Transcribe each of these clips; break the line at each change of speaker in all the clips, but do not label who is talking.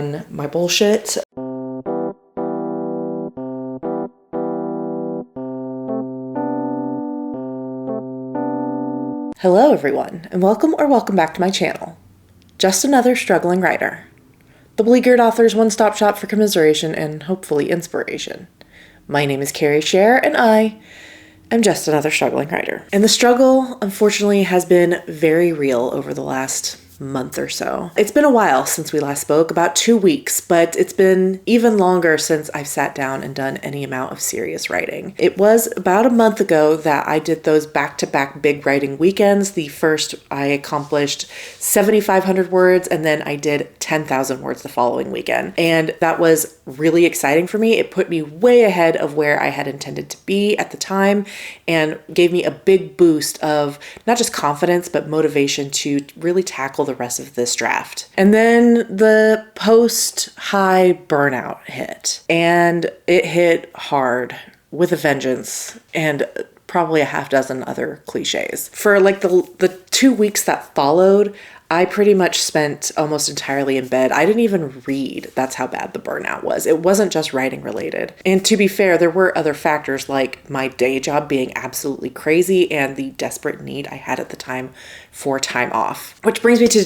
on my bullshit. Hello everyone, and welcome back to my channel. Just another struggling writer. The Beleaguered Author's one-stop shop for commiseration and hopefully inspiration. My name is Carrie Scher, and I am just another struggling writer. And the struggle, unfortunately, has been very real over the last month or so. It's been a while since we last spoke, about 2 weeks, but it's been even longer since I've sat down and done any amount of serious writing. It was about a month ago that I did those back-to-back big writing weekends. The first I accomplished 7,500 words, and then I did 10,000 words the following weekend. And that was really exciting for me. It put me way ahead of where I had intended to be at the time and gave me a big boost of not just confidence, but motivation to really tackle the rest of this draft. And then the post-high burnout hit, and it hit hard with a vengeance and probably a half dozen other cliches. For like the 2 weeks that followed, I pretty much spent almost entirely in bed. I didn't even read. That's how bad the burnout was. It wasn't just writing related. And to be fair, there were other factors like my day job being absolutely crazy and the desperate need I had at the time for time off. Which brings me to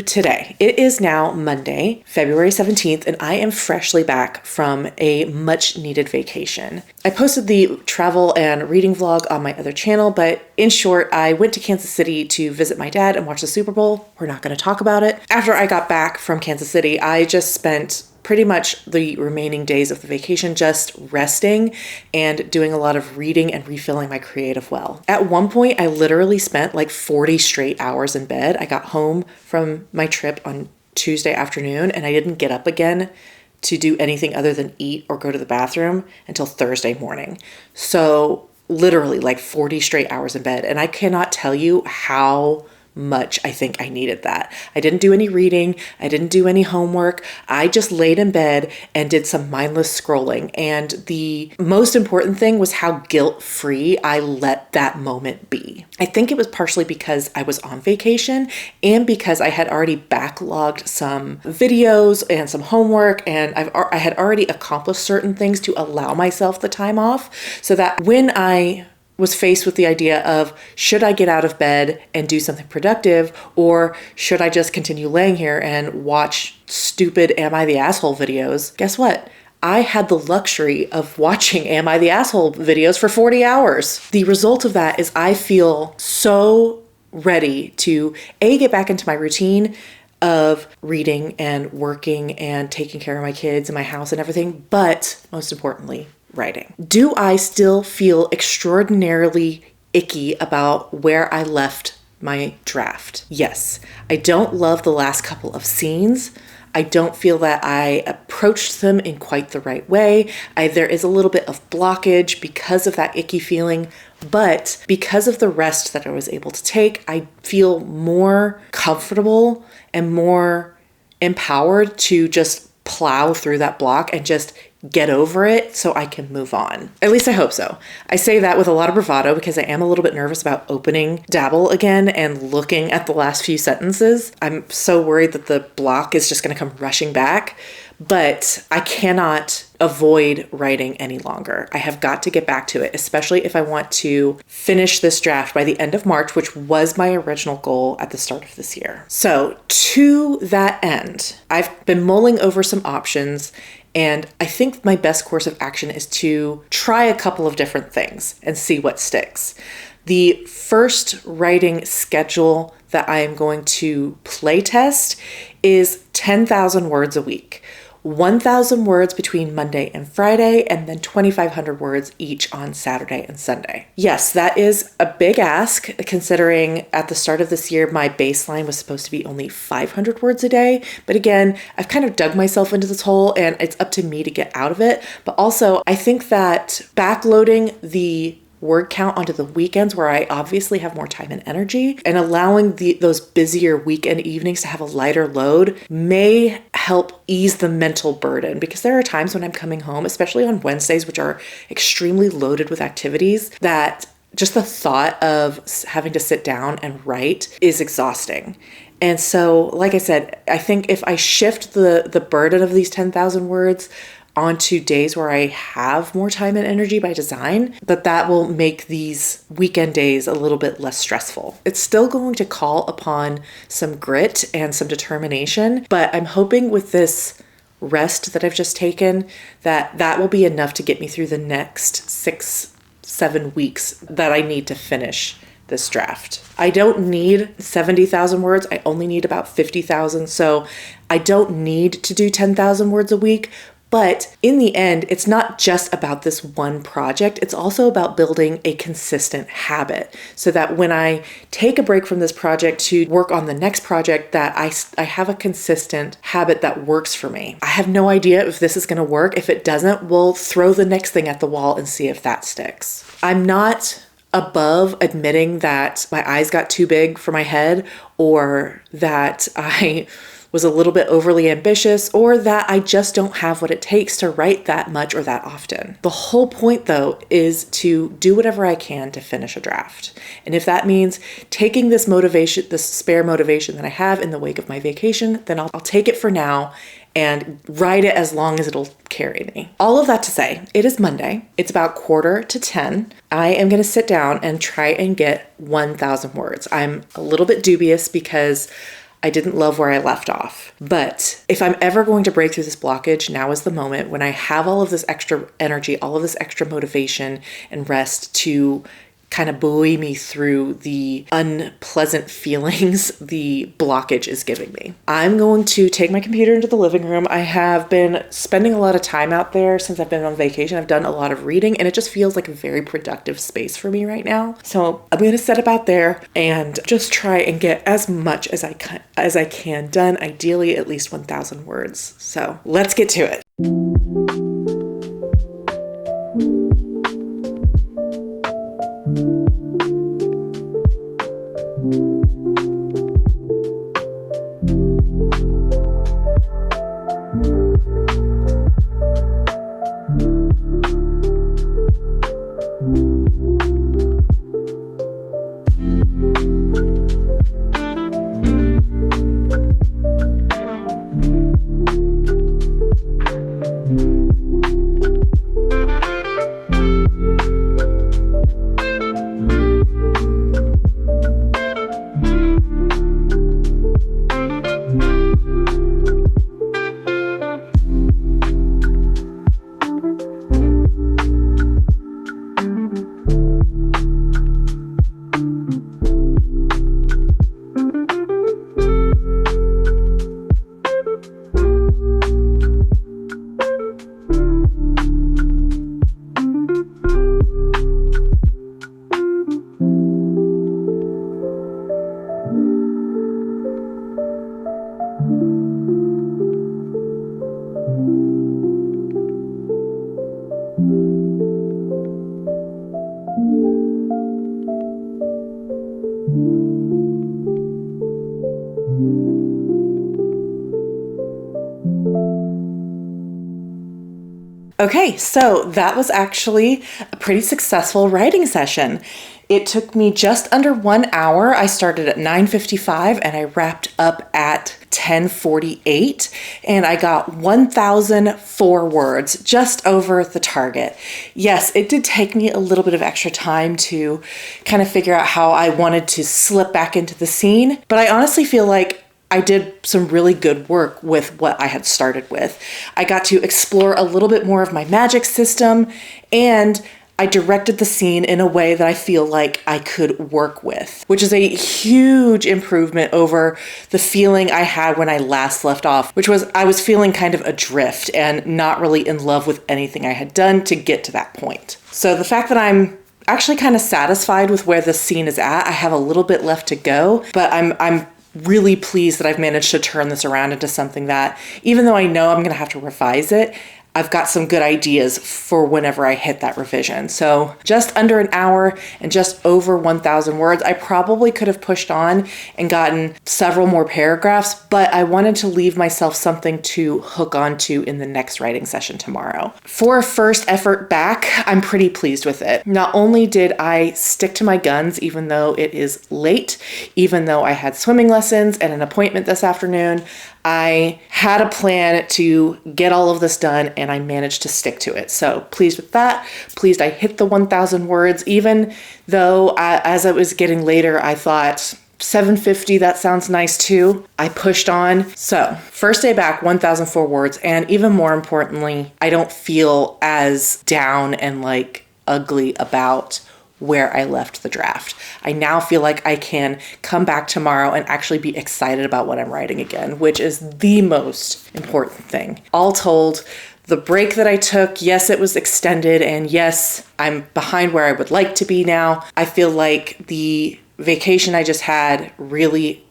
today. It is now Monday, February 17th, and I am freshly back from a much needed vacation. I posted the travel and reading vlog on my other channel, but in short, I went to Kansas City to visit my dad and watch the Super Bowl. We're not going to talk about it. After I got back from Kansas City, I just spent pretty much the remaining days of the vacation just resting and doing a lot of reading and refilling my creative well. At one point, I literally spent like 40 straight hours in bed. I got home from my trip on Tuesday afternoon and I didn't get up again to do anything other than eat or go to the bathroom until Thursday morning. So literally like 40 straight hours in bed. And I cannot tell you how much I think I needed that. I didn't do any reading. I didn't do any homework. I just laid in bed and did some mindless scrolling. And the most important thing was how guilt-free I let that moment be. I think it was partially because I was on vacation and because I had already backlogged some videos and some homework, and I had already accomplished certain things to allow myself the time off, so that when I was faced with the idea of, should I get out of bed and do something productive, or should I just continue laying here and watch stupid Am I the Asshole videos? Guess what? I had the luxury of watching Am I the Asshole videos for 40 hours. The result of that is I feel so ready to get back into my routine of reading and working and taking care of my kids and my house and everything, but most importantly, writing. Do I still feel extraordinarily icky about where I left my draft? Yes. I don't love the last couple of scenes. I don't feel that I approached them in quite the right way. There is a little bit of blockage because of that icky feeling, but because of the rest that I was able to take, I feel more comfortable and more empowered to just plow through that block and just get over it so I can move on. At least I hope so. I say that with a lot of bravado because I am a little bit nervous about opening Dabble again and looking at the last few sentences. I'm so worried that the block is just going to come rushing back, but I cannot avoid writing any longer. I have got to get back to it, especially if I want to finish this draft by the end of March, which was my original goal at the start of this year. So to that end, I've been mulling over some options, and I think my best course of action is to try a couple of different things and see what sticks. The first writing schedule that I am going to play test is 10,000 words a week. 1,000 words between Monday and Friday, and then 2,500 words each on Saturday and Sunday. Yes, that is a big ask, considering at the start of this year, my baseline was supposed to be only 500 words a day. But again, I've kind of dug myself into this hole and it's up to me to get out of it. But also, I think that backloading the word count onto the weekends where I obviously have more time and energy, and allowing those busier weekend evenings to have a lighter load may help ease the mental burden, because there are times when I'm coming home, especially on Wednesdays, which are extremely loaded with activities, that just the thought of having to sit down and write is exhausting. And so, like I said, I think if I shift the burden of these 10,000 words onto days where I have more time and energy by design, that will make these weekend days a little bit less stressful. It's still going to call upon some grit and some determination, but I'm hoping with this rest that I've just taken that will be enough to get me through the next 6-7 weeks that I need to finish this draft. I don't need 70,000 words. I only need about 50,000. So I don't need to do 10,000 words a week. But in the end, it's not just about this one project. It's also about building a consistent habit so that when I take a break from this project to work on the next project, that I have a consistent habit that works for me. I have no idea if this is going to work. If it doesn't, we'll throw the next thing at the wall and see if that sticks. I'm not above admitting that my eyes got too big for my head, or that I was a little bit overly ambitious, or that I just don't have what it takes to write that much or that often. The whole point, though, is to do whatever I can to finish a draft. And if that means taking this motivation, this spare motivation that I have in the wake of my vacation, then I'll take it for now and write it as long as it'll carry me. All of that to say, it is Monday. It's about 9:45. I am going to sit down and try and get 1,000 words. I'm a little bit dubious because I didn't love where I left off. But if I'm ever going to break through this blockage, now is the moment when I have all of this extra energy, all of this extra motivation and rest to kind of buoy me through the unpleasant feelings the blockage is giving me. I'm going to take my computer into the living room. I have been spending a lot of time out there since I've been on vacation. I've done a lot of reading, and it just feels like a very productive space for me right now. So I'm going to set up out there and just try and get as much as I can done, ideally at least 1,000 words. So let's get to it. Okay, so that was actually a pretty successful writing session. It took me just under 1 hour. I started at 9:55 and I wrapped up at 10:48, and I got 1,004 words, just over the target. Yes, it did take me a little bit of extra time to kind of figure out how I wanted to slip back into the scene, but I honestly feel like I did some really good work with what I had started with. I got to explore a little bit more of my magic system, and I directed the scene in a way that I feel like I could work with, which is a huge improvement over the feeling I had when I last left off, which was I was feeling kind of adrift and not really in love with anything I had done to get to that point. So the fact that I'm actually kind of satisfied with where the scene is at, I have a little bit left to go, but I'm really pleased that I've managed to turn this around into something that, even though I know I'm going to have to revise it, I've got some good ideas for whenever I hit that revision. So just under an hour and just over 1,000 words. I probably could have pushed on and gotten several more paragraphs, but I wanted to leave myself something to hook onto in the next writing session tomorrow. For a first effort back, I'm pretty pleased with it. Not only did I stick to my guns, even though it is late, even though I had swimming lessons and an appointment this afternoon, I had a plan to get all of this done and I managed to stick to it. So pleased with that. Pleased I hit the 1,000 words, even though as I was getting later, I thought 750, that sounds nice too. I pushed on. So first day back, 1,004 words. And even more importantly, I don't feel as down and like ugly about where I left the draft. I now feel like I can come back tomorrow and actually be excited about what I'm writing again, which is the most important thing. All told, the break that I took, yes, it was extended, and yes, I'm behind where I would like to be now. I feel like the vacation I just had really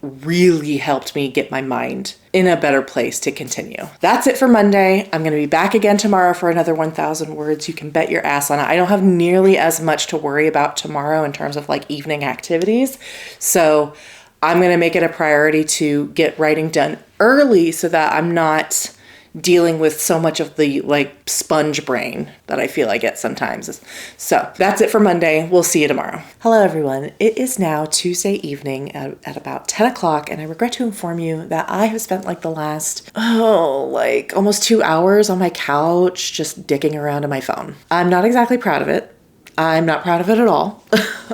helped me get my mind in a better place to continue. That's it for Monday. I'm going to be back again tomorrow for another 1,000 words. You can bet your ass on it. I don't have nearly as much to worry about tomorrow in terms of like evening activities. So I'm going to make it a priority to get writing done early so that I'm not dealing with so much of the like sponge brain that I feel I get sometimes. So that's it for Monday. We'll see you tomorrow. Hello everyone. It is now Tuesday evening at about 10 o'clock and I regret to inform you that I have spent like the last, like almost 2 hours on my couch just dicking around on my phone. I'm not exactly proud of it. I'm not proud of it at all.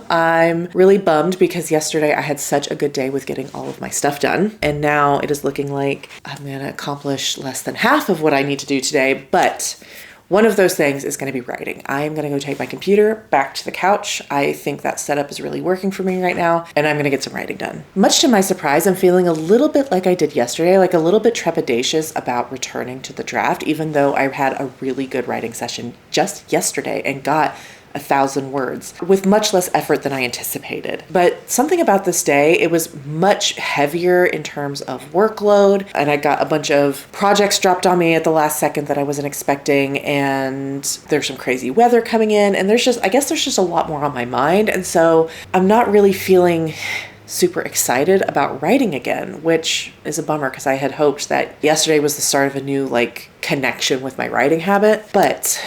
I'm really bummed because yesterday I had such a good day with getting all of my stuff done. And now it is looking like I'm going to accomplish less than half of what I need to do today. But one of those things is going to be writing. I am going to go take my computer back to the couch. I think that setup is really working for me right now. And I'm going to get some writing done. Much to my surprise, I'm feeling a little bit like I did yesterday, like a little bit trepidatious about returning to the draft, even though I had a really good writing session just yesterday and got 1,000 words with much less effort than I anticipated. But something about this day, it was much heavier in terms of workload, and I got a bunch of projects dropped on me at the last second that I wasn't expecting, and there's some crazy weather coming in, and I guess there's just a lot more on my mind, and so I'm not really feeling super excited about writing again, which is a bummer because I had hoped that yesterday was the start of a new connection with my writing habit. But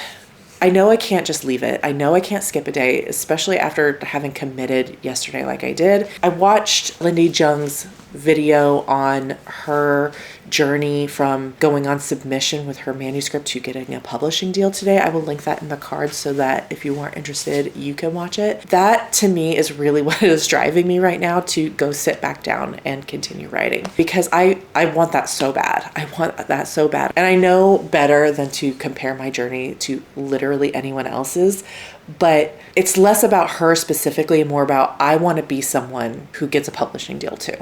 I know I can't just leave it. I know I can't skip a day, especially after having committed yesterday like I did. I watched Lynn Jung's video on her journey from going on submission with her manuscript to getting a publishing deal today. I will link that in the cards so that if you aren't interested, you can watch it. That to me is really what is driving me right now to go sit back down and continue writing, because I want that so bad. I want that so bad. And I know better than to compare my journey to literally anyone else's, but it's less about her specifically and more about I want to be someone who gets a publishing deal too.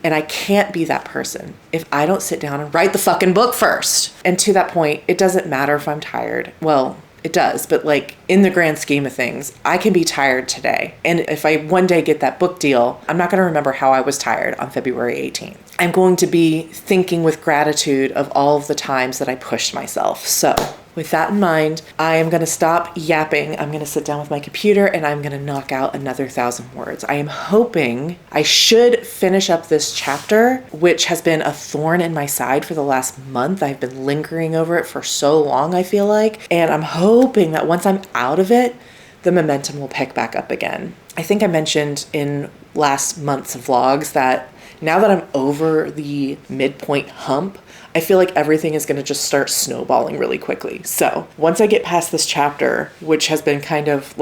And I can't be that person if I don't sit down and write the fucking book first. And to that point, it doesn't matter if I'm tired. Well, it does, but in the grand scheme of things, I can be tired today. And if I one day get that book deal, I'm not going to remember how I was tired on February 18th. I'm going to be thinking with gratitude of all of the times that I pushed myself. So with that in mind, I am going to stop yapping. I'm going to sit down with my computer and I'm going to knock out another 1,000 words. I am hoping I should finish up this chapter, which has been a thorn in my side for the last month. I've been lingering over it for so long, I feel like. And I'm hoping that once I'm out of it, the momentum will pick back up again. I think I mentioned in last month's vlogs that now that I'm over the midpoint hump, I feel like everything is going to just start snowballing really quickly. So once I get past this chapter, which has been kind of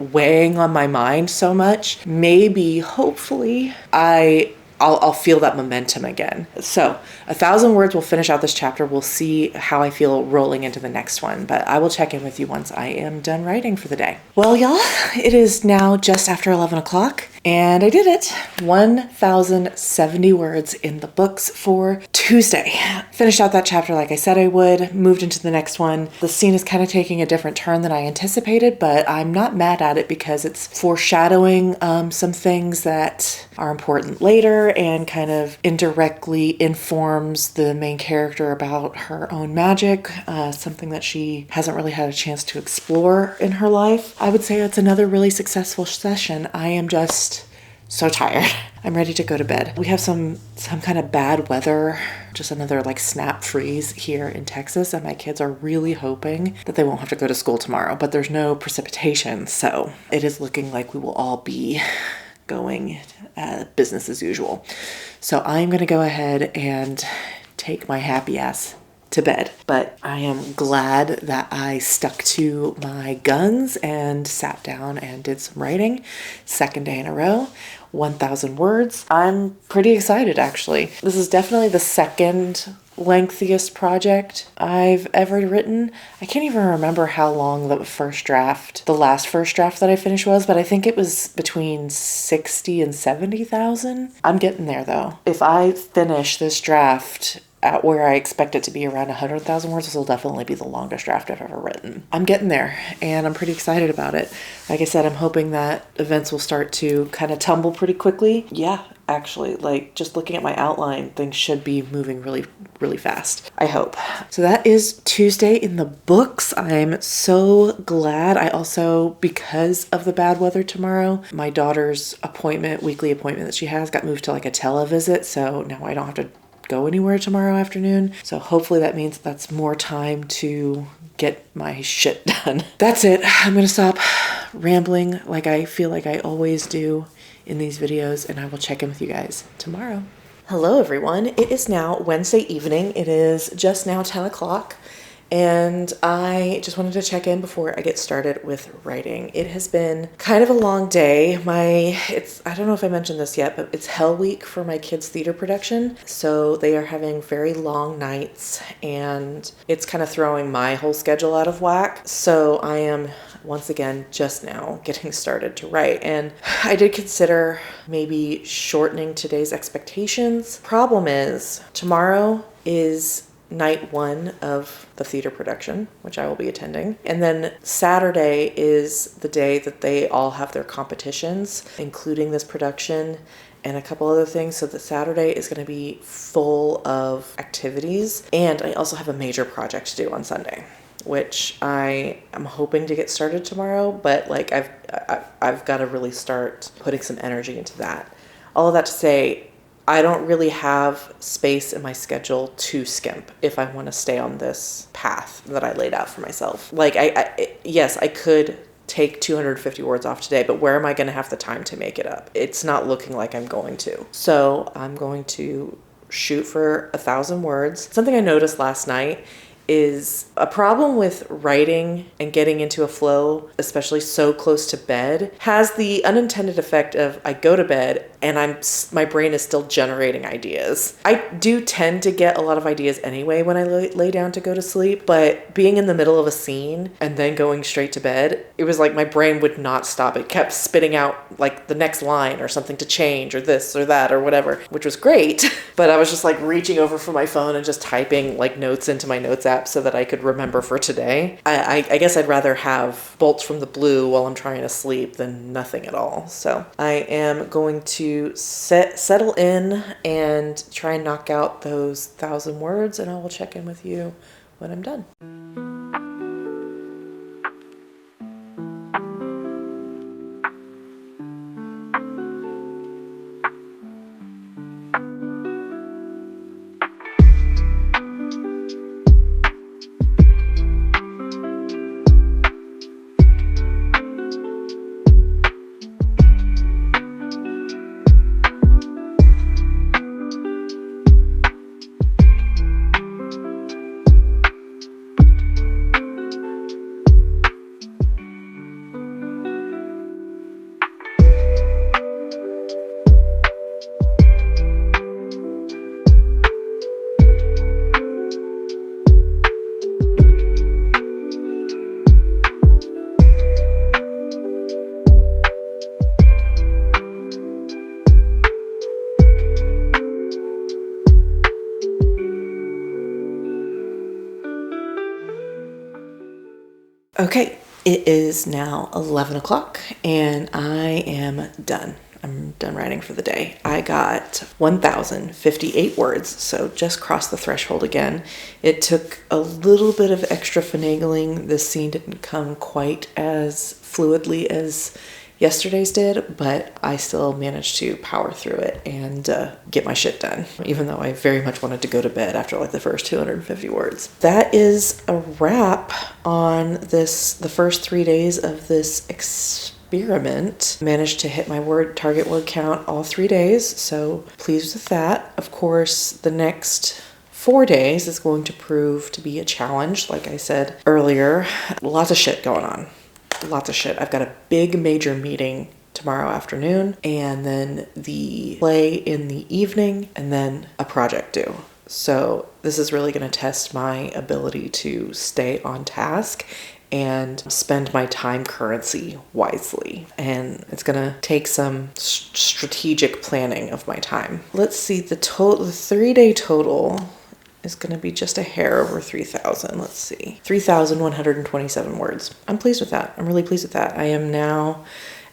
weighing on my mind so much, maybe, hopefully, I'll feel that momentum again. So 1,000 words will finish out this chapter. We'll see how I feel rolling into the next one, but I will check in with you once I am done writing for the day. Well, y'all, it is now just after 11 o'clock And I did it. 1,070 words in the books for Tuesday. Finished out that chapter like I said I would, moved into the next one. The scene is kind of taking a different turn than I anticipated, but I'm not mad at it because it's foreshadowing some things that are important later and kind of indirectly informs the main character about her own magic, something that she hasn't really had a chance to explore in her life. I would say it's another really successful session. I am just so tired. I'm ready to go to bed. We have some kind of bad weather, just another like snap freeze here in Texas, and my kids are really hoping that they won't have to go to school tomorrow, but there's no precipitation, so it is looking like we will all be going business as usual. So I'm going to go ahead and take my happy ass to bed. But I am glad that I stuck to my guns and sat down and did some writing. Second day in a row, 1,000 words. I'm pretty excited, actually. This is definitely the second lengthiest project I've ever written. I can't even remember how long the last first draft that I finished was, but I think it was between 60 and 70,000. I'm getting there though. If I finish this draft at where I expect it to be around 100,000 words, this will definitely be the longest draft I've ever written. I'm getting there and I'm pretty excited about it. Like I said, I'm hoping that events will start to kind of tumble pretty quickly. Yeah, actually, like just looking at my outline, things should be moving really, really fast. I hope. So that is Tuesday in the books. I'm so glad. I also, because of the bad weather tomorrow, my daughter's weekly appointment that she has got moved to like a televisit. So now I don't have to go anywhere tomorrow afternoon. So hopefully that means that's more time to get my shit done. That's it. I'm gonna stop rambling like I feel like I always do in these videos, and I will check in with you guys tomorrow. Hello everyone. It is now Wednesday evening. It is just now 10 o'clock. And I just wanted to check in before I get started with writing. It has been kind of a long day. I don't know if I mentioned this yet, but it's Hell Week for my kids' theater production. So they are having very long nights and it's kind of throwing my whole schedule out of whack. So I am once again just now getting started to write. And I did consider maybe shortening today's expectations. Problem is, tomorrow is night one of the theater production, which I will be attending. And then Saturday is the day that they all have their competitions, including this production and a couple other things. So the Saturday is going to be full of activities. And I also have a major project to do on Sunday, which I am hoping to get started tomorrow, but like I've got to really start putting some energy into that. All of that to say, I don't really have space in my schedule to skimp if I want to stay on this path that I laid out for myself. Like yes, I could take 250 words off today, but where am I going to have the time to make it up? It's not looking like I'm going to. So I'm going to shoot for 1,000 words. Something I noticed last night is a problem with writing and getting into a flow, especially so close to bed, has the unintended effect of I go to bed and my brain is still generating ideas. I do tend to get a lot of ideas anyway when I lay down to go to sleep, but being in the middle of a scene and then going straight to bed, it was like my brain would not stop. It kept spitting out like the next line or something to change or this or that or whatever, which was great. But I was just like reaching over for my phone and just typing like notes into my notes app so that I could remember for today. I guess I'd rather have bolts from the blue while I'm trying to sleep than nothing at all. So I am going to settle in and try and knock out those 1,000 words, and I will check in with you when I'm done. Okay, it is now 11 o'clock and I am done. I'm done writing for the day. I got 1,058 words, so just crossed the threshold again. It took a little bit of extra finagling. This scene didn't come quite as fluidly as yesterday's did, but I still managed to power through it and get my shit done, even though I very much wanted to go to bed after like the first 250 words. That is a wrap on this, the first 3 days of this experiment. Managed to hit my target word count all 3 days, so pleased with that. Of course, the next 4 days is going to prove to be a challenge. Like I said earlier, lots of shit going on. Lots of shit. I've got a big major meeting tomorrow afternoon, and then the play in the evening, and then a project due. So this is really going to test my ability to stay on task and spend my time currency wisely. And it's going to take some strategic planning of my time. Let's see, the 3-day total is going to be just a hair over 3,000. Let's see. 3,127 words. I'm pleased with that. I'm really pleased with that. I am now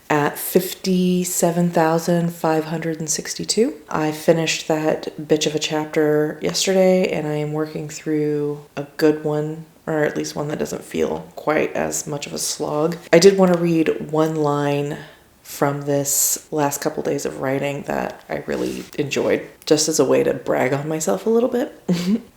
at 57,562. I finished that bitch of a chapter yesterday, and I am working through a good one, or at least one that doesn't feel quite as much of a slog. I did want to read one line from this last couple days of writing that I really enjoyed, just as a way to brag on myself a little bit.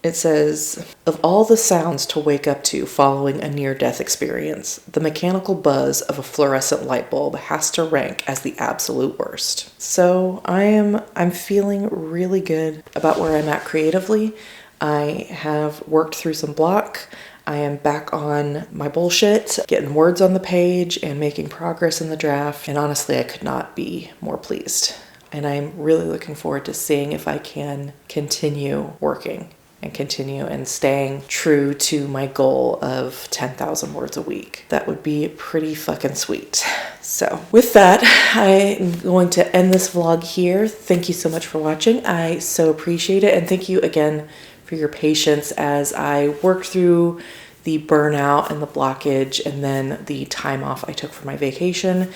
It says, "Of all the sounds to wake up to following a near-death experience, the mechanical buzz of a fluorescent light bulb has to rank as the absolute worst." So I'm feeling really good about where I'm at creatively. I have worked through some block. I am back on my bullshit, getting words on the page and making progress in the draft. And honestly, I could not be more pleased. And I'm really looking forward to seeing if I can continue working and continue and staying true to my goal of 10,000 words a week. That would be pretty fucking sweet. So with that, I'm going to end this vlog here. Thank you so much for watching. I so appreciate it. And thank you again for your patience as I worked through the burnout and the blockage and then the time off I took for my vacation.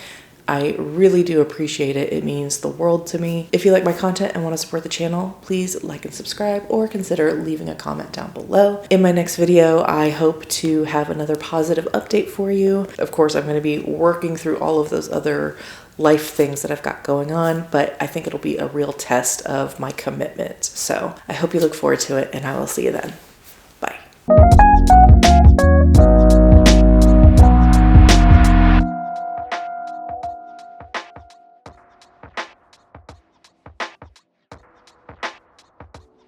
I really do appreciate it. It means the world to me. If you like my content and want to support the channel, please like and subscribe or consider leaving a comment down below. In my next video, I hope to have another positive update for you. Of course, I'm going to be working through all of those other life things that I've got going on, but I think it'll be a real test of my commitment. So I hope you look forward to it, and I will see you then.